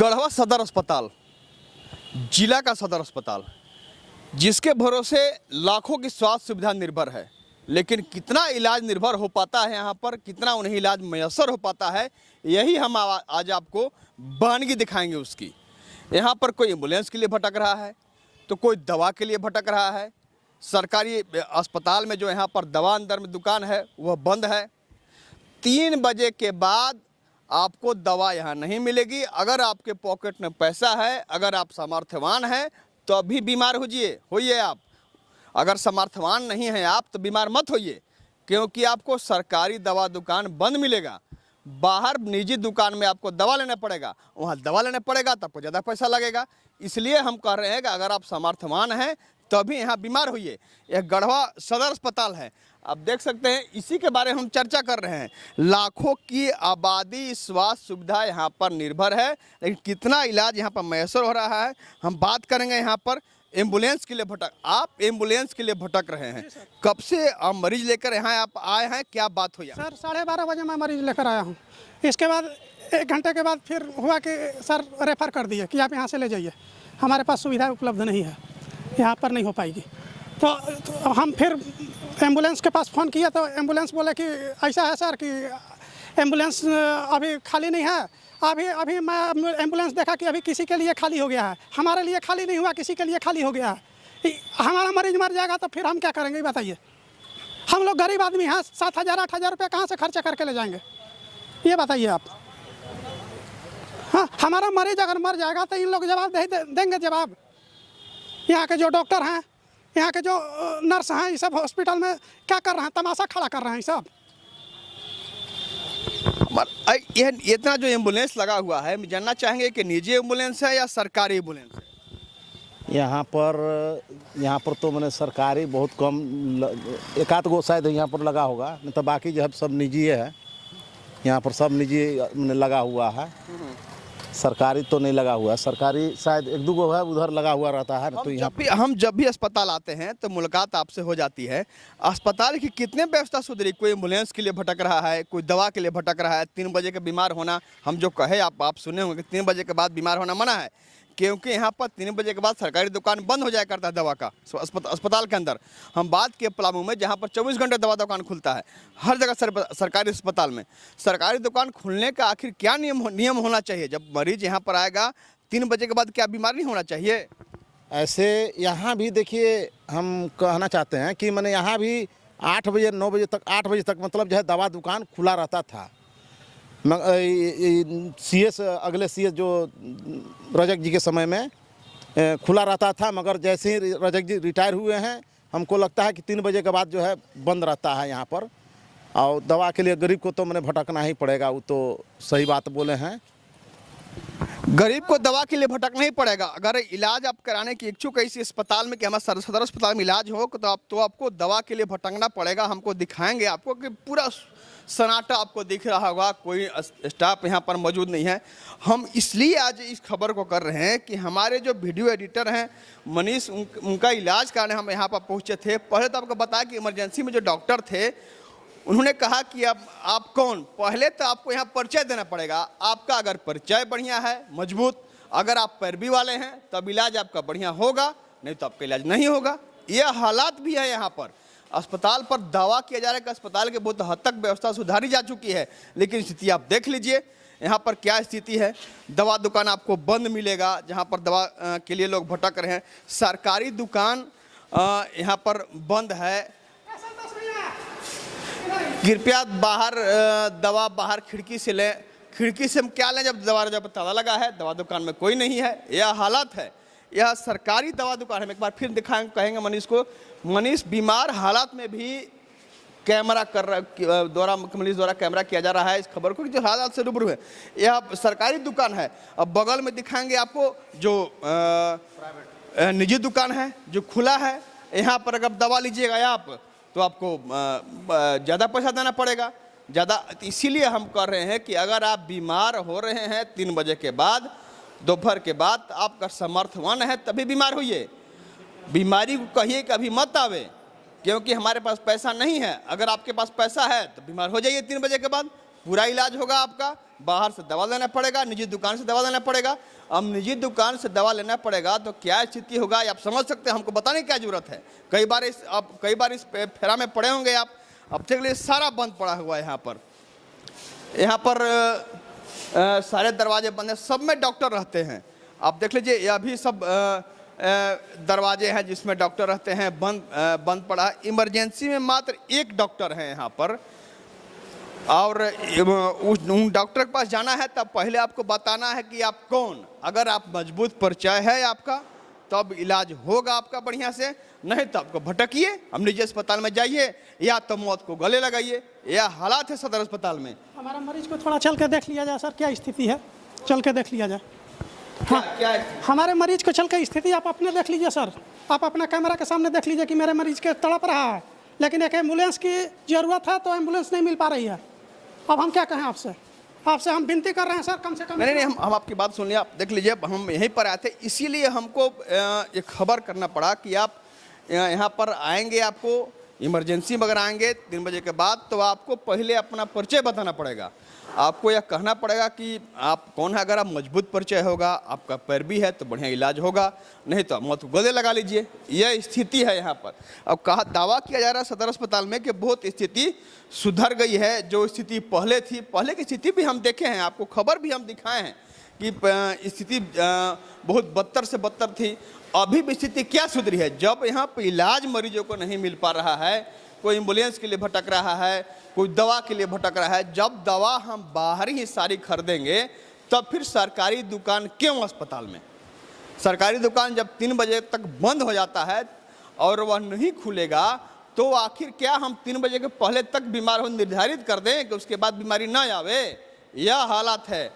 गढ़वा सदर अस्पताल, जिला का सदर अस्पताल, जिसके भरोसे लाखों की स्वास्थ्य सुविधा निर्भर है, लेकिन कितना इलाज निर्भर हो पाता है यहाँ पर, कितना उन्हें इलाज मैसर हो पाता है, यही हम आज आपको बानगी दिखाएंगे उसकी। यहाँ पर कोई एम्बुलेंस के लिए भटक रहा है, तो कोई दवा के लिए भटक रहा है। सरकारी अस्पताल में जो यहाँ पर दवा अंदर में दुकान है वह बंद है। 3 बजे के बाद आपको दवा यहाँ नहीं मिलेगी। अगर आपके पॉकेट में पैसा है, अगर आप सामर्थ्यवान हैं तो अभी बीमार होइए आप। अगर सामर्थ्यवान नहीं हैं आप तो बीमार मत होइए, क्योंकि आपको सरकारी दवा दुकान बंद मिलेगा। बाहर निजी दुकान में आपको दवा लेना पड़ेगा, वहाँ दवा लेना पड़ेगा तो आपको ज़्यादा पैसा लगेगा। इसलिए हम कह रहे हैं कि अगर आप सामर्थ्यवान हैं तभी यहाँ बीमार होइए। यह गढ़वा सदर अस्पताल है, आप देख सकते हैं, इसी के बारे में हम चर्चा कर रहे हैं। लाखों की आबादी स्वास्थ्य सुविधा यहाँ पर निर्भर है, लेकिन कितना इलाज यहाँ पर मैसर हो रहा है हम बात करेंगे। यहाँ पर एम्बुलेंस के लिए आप एम्बुलेंस के लिए भटक रहे हैं, कब से आप मरीज लेकर यहाँ आप आए हैं, क्या बात हुई? सर 12:30 बजे मैं मरीज लेकर आया हूँ। इसके बाद 1 घंटे के बाद फिर हुआ कि सर रेफ़र कर दिए कि आप यहाँ से ले जाइए, हमारे पास सुविधा उपलब्ध नहीं है, यहाँ पर नहीं हो पाएगी। तो हम फिर एम्बुलेंस के पास फ़ोन किया तो एम्बुलेंस बोले कि ऐसा है सर कि एम्बुलेंस अभी खाली नहीं है। अभी मैं एम्बुलेंस देखा कि अभी किसी के लिए खाली हो गया है, हमारे लिए खाली नहीं हुआ, किसी के लिए खाली हो गया है। हमारा मरीज मर जाएगा तो फिर हम क्या करेंगे बताइए? हम लोग गरीब आदमी हैं, 7,000-8,000 रुपये कहाँ से खर्चा करके ले जाएंगे, ये बताइए आप। हाँ, हमारा मरीज अगर मर जाएगा तो इन लोग जवाब देंगे जवाब। यहाँ के जो डॉक्टर हैं, यहाँ के जो नर्स हैं, ये सब हॉस्पिटल में क्या कर रहे हैं? तमाशा खड़ा कर रहे हैं सब। यह इतना जो एम्बुलेंस लगा हुआ है, हम जानना चाहेंगे कि निजी एम्बुलेंस है या सरकारी एम्बुलेंस है? यहाँ पर तो मैंने सरकारी बहुत कम, 1-8 गो शायद यहाँ पर लगा होगा, नहीं तो बाकी जो है सब निजी है। यहाँ पर सब निजी मैंने लगा हुआ है, सरकारी तो नहीं लगा हुआ है। सरकारी शायद 1-2 गो है, उधर लगा हुआ रहता है। तो हम जब भी अस्पताल आते हैं तो मुलाकात आपसे हो जाती है। अस्पताल की कितने व्यवस्था सुधरी? कोई एम्बुलेंस के लिए भटक रहा है, कोई दवा के लिए भटक रहा है। 3 बजे के बीमार होना, हम जो कहे आप सुने होंगे कि 3 बजे के बाद बीमार होना मना है, क्योंकि यहाँ पर 3 बजे के बाद सरकारी दुकान बंद हो जाया करता है दवा का। अस्पताल के अंदर हम बात किए पलामू में, जहाँ पर 24 घंटे दवा दुकान खुलता है हर जगह। सरकारी अस्पताल में सरकारी दुकान खुलने का आखिर क्या नियम होना चाहिए? जब मरीज यहाँ पर आएगा 3 बजे के बाद क्या बीमार नहीं होना चाहिए? ऐसे यहाँ भी देखिए, हम कहना चाहते हैं कि मैंने यहाँ भी 8 बजे 9 बजे तक 8 बजे तक मतलब जो है दवा दुकान खुला रहता था। CS अगले CS जो रजक जी के समय में खुला रहता था, मगर जैसे ही रजक जी रिटायर हुए हैं, हमको लगता है कि 3 बजे के बाद जो है बंद रहता है यहाँ पर। और दवा के लिए गरीब को तो मैंने भटकना ही पड़ेगा, वो तो सही बात बोले हैं। गरीब को दवा के लिए भटकना ही पड़ेगा। अगर इलाज आप कराने की इच्छुक है इसी अस्पताल में कि हमारे सदर अस्पताल में इलाज हो तो आपको दवा के लिए भटकना पड़ेगा। हमको दिखाएंगे आपको कि पूरा सन्नाटा आपको दिख रहा होगा, कोई स्टाफ यहाँ पर मौजूद नहीं है। हम इसलिए आज इस खबर को कर रहे हैं कि हमारे जो वीडियो एडिटर हैं मनीष, उनका इलाज कराने हम यहाँ पर पहुँचे थे। पहले तो आपको बताया कि इमरजेंसी में जो डॉक्टर थे उन्होंने कहा कि अब आप कौन, पहले तो आपको यहाँ परिचय देना पड़ेगा। आपका अगर परिचय बढ़िया है, मजबूत, अगर आप पैरवी वाले हैं तब इलाज आपका बढ़िया होगा, नहीं तो आपका इलाज नहीं होगा। ये हालात भी है यहाँ पर। अस्पताल पर दावा किया जा रहा है कि अस्पताल के बहुत हद तक व्यवस्था सुधारी जा चुकी है, लेकिन स्थिति आप देख लीजिए यहाँ पर क्या स्थिति है। दवा दुकान आपको बंद मिलेगा, जहाँ पर दवा के लिए लोग भटक रहे हैं। सरकारी दुकान यहाँ पर बंद है। कृपया बाहर दवा बाहर खिड़की से लें। खिड़की से हम क्या लें जब ताला लगा है, दवा दुकान में कोई नहीं है। यह हालत है, यह सरकारी दवा दुकान है। एक बार फिर दिखाएंगे, कहेंगे मनीष को। मनीष बीमार हालात में भी कैमरा मनीष द्वारा कैमरा किया जा रहा है इस खबर को कि जो हालात से रूबरू है। यह सरकारी दुकान है। अब बगल में दिखाएंगे आपको जो निजी दुकान है जो खुला है। यहाँ पर अगर दवा लीजिएगा आप तो आपको ज़्यादा पैसा देना पड़ेगा, ज़्यादा। इसीलिए हम कह रहे हैं कि अगर आप बीमार हो रहे हैं 3 बजे के बाद, दोपहर के बाद, आपका सामर्थ्यवान है तभी बीमार होइए। बीमारी को कहिए कि अभी मत आवे, क्योंकि हमारे पास पैसा नहीं है। अगर आपके पास पैसा है तो बीमार हो जाइए 3 बजे के बाद, पूरा इलाज होगा आपका, बाहर से दवा लेना पड़ेगा, निजी दुकान से दवा लेना पड़ेगा। अब निजी दुकान से दवा लेना पड़ेगा तो क्या स्थिति होगा आप समझ सकते हैं, हमको बताने की क्या जरूरत है। कई बार इस फेरा में पड़े होंगे आप। अब तक लिए सारा बंद पड़ा हुआ है यहाँ पर सारे दरवाजे बंद हैं, सब में डॉक्टर रहते हैं। आप देख लीजिए यह भी सब दरवाजे हैं जिसमें डॉक्टर रहते हैं, बंद पड़ा है। इमरजेंसी में मात्र एक डॉक्टर है यहाँ पर, और उन डॉक्टर के पास जाना है तब पहले आपको बताना है कि आप कौन। अगर आप मजबूत परिचय है आपका तब इलाज होगा आपका बढ़िया से, नहीं तो आपको भटकिए, हम निजी अस्पताल में जाइए या तो मौत को गले लगाइए। यह हालात है सदर अस्पताल में। हमारा मरीज को थोड़ा चल के देख लिया जाए सर, क्या स्थिति है, चल के देख लिया जाए। हाँ, क्या हमारे मरीज को चल के स्थिति आप अपने देख लीजिए सर, आप अपना कैमरा के सामने देख लीजिए कि मेरे मरीज के तड़प रहा है, लेकिन एक एम्बुलेंस की ज़रूरत है तो एम्बुलेंस नहीं मिल पा रही है। अब हम क्या कहें आपसे हम विनती कर रहे हैं सर, कम से कम। नहीं, हम आपकी बात सुन लिया। आप देख लीजिए, हम यहीं पर आए थे, इसीलिए हमको एक खबर करना पड़ा कि आप यहाँ पर आएंगे। आपको इमरजेंसी में अगर आएंगे 3 बजे के बाद तो आपको पहले अपना परिचय बताना पड़ेगा। आपको यह कहना पड़ेगा कि आप कौन है। अगर आप मजबूत परिचय होगा, आपका पैर भी है तो बढ़िया इलाज होगा, नहीं तो मौत को गले लगा लीजिए। यह स्थिति है यहाँ पर। अब कहा दावा किया जा रहा है सदर अस्पताल में कि बहुत स्थिति सुधर गई है। जो स्थिति पहले थी, पहले की स्थिति भी हम देखे हैं, आपको खबर भी हम दिखाए हैं कि स्थिति बहुत बदतर से बदतर थी। अभी भी स्थिति क्या सुधरी है, जब यहाँ पर इलाज मरीजों को नहीं मिल पा रहा है, कोई एम्बुलेंस के लिए भटक रहा है, कोई दवा के लिए भटक रहा है। जब दवा हम बाहर ही सारी खरीदेंगे तब फिर सरकारी दुकान क्यों अस्पताल में? सरकारी दुकान जब 3 बजे तक बंद हो जाता है और वह नहीं खुलेगा तो आखिर क्या हम 3 बजे के पहले तक बीमार हो निर्धारित कर दें कि उसके बाद बीमारी ना आवे? यह हालत है।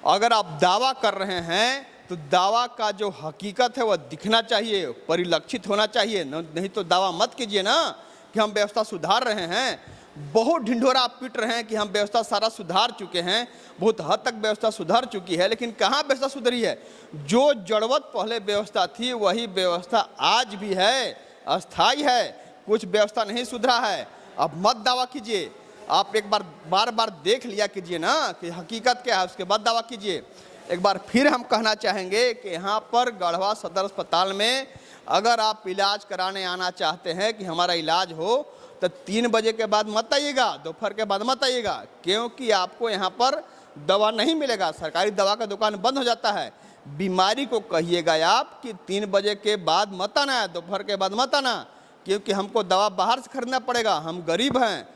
अगर आप दावा कर रहे हैं तो दावा का जो हकीकत है वह दिखना चाहिए, परिलक्षित होना चाहिए। नहीं तो दावा मत कीजिए ना कि हम व्यवस्था सुधार रहे हैं। बहुत ढिंढोरा आप पीट रहे हैं कि हम व्यवस्था सारा सुधार चुके हैं, बहुत हद तक व्यवस्था सुधार चुकी है, लेकिन कहाँ व्यवस्था सुधरी है? जो जड़वत पहले व्यवस्था थी वही व्यवस्था आज भी है, अस्थायी है, कुछ व्यवस्था नहीं सुधरा है। अब मत दावा कीजिए, आप एक बार देख लिया कीजिए ना कि हकीकत क्या है, उसके बाद दावा कीजिए। एक बार फिर हम कहना चाहेंगे कि यहाँ पर गढ़वा सदर अस्पताल में अगर आप इलाज कराने आना चाहते हैं कि हमारा इलाज हो तो 3 बजे के बाद मत आइएगा, दोपहर के बाद मत आइएगा, क्योंकि आपको यहाँ पर दवा नहीं मिलेगा। सरकारी दवा का दुकान बंद हो जाता है। बीमारी को कहिएगा आप कि 3 बजे के बाद मत आना है, दोपहर के बाद मत आना, क्योंकि हमको दवा बाहर से खरीदना पड़ेगा। हम गरीब हैं,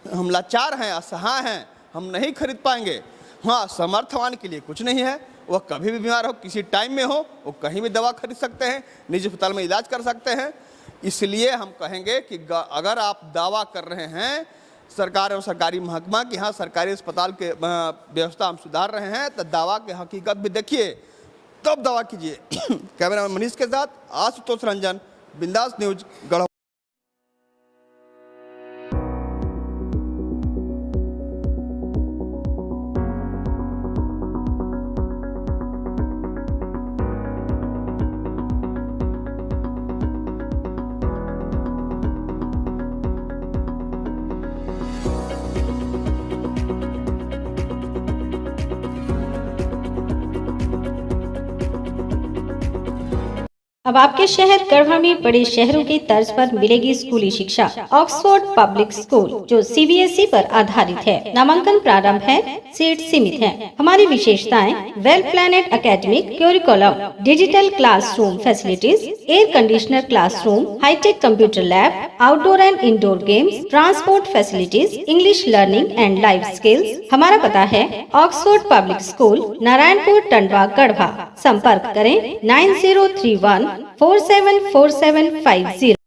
हम लाचार हैं, असहाय हैं, हम नहीं खरीद पाएंगे। हाँ, समर्थवान के लिए कुछ नहीं है, वह कभी भी बीमार हो, किसी टाइम में हो, वो कहीं भी दवा खरीद सकते हैं, निजी अस्पताल में इलाज कर सकते हैं। इसलिए हम कहेंगे कि अगर आप दावा कर रहे हैं सरकार और सरकारी महकमा कि हाँ सरकारी अस्पताल के व्यवस्था हम सुधार रहे हैं, तो दावा के हकीकत भी देखिए तब दावा कीजिए। कैमरामैन मनीष के साथ आशुतोष रंजन, बिंदास न्यूज, गढ़वा। अब आपके शहर गढ़वा में बड़े शहरों की तर्ज पर मिलेगी स्कूली शिक्षा। ऑक्सफोर्ड पब्लिक स्कूल जो सीबीएसई पर आधारित है। नामांकन प्रारंभ है, सीट सीमित है। हमारी विशेषताएं: well planned academic curriculum, digital classroom facilities, air conditioner classroom, hi tech computer lab, outdoor and indoor games, transport facilities, English learning and life skills. हमारा पता है Oxford public school, Narayanpur, Tandwa, Garhwa. संपर्क करें 9031 474750।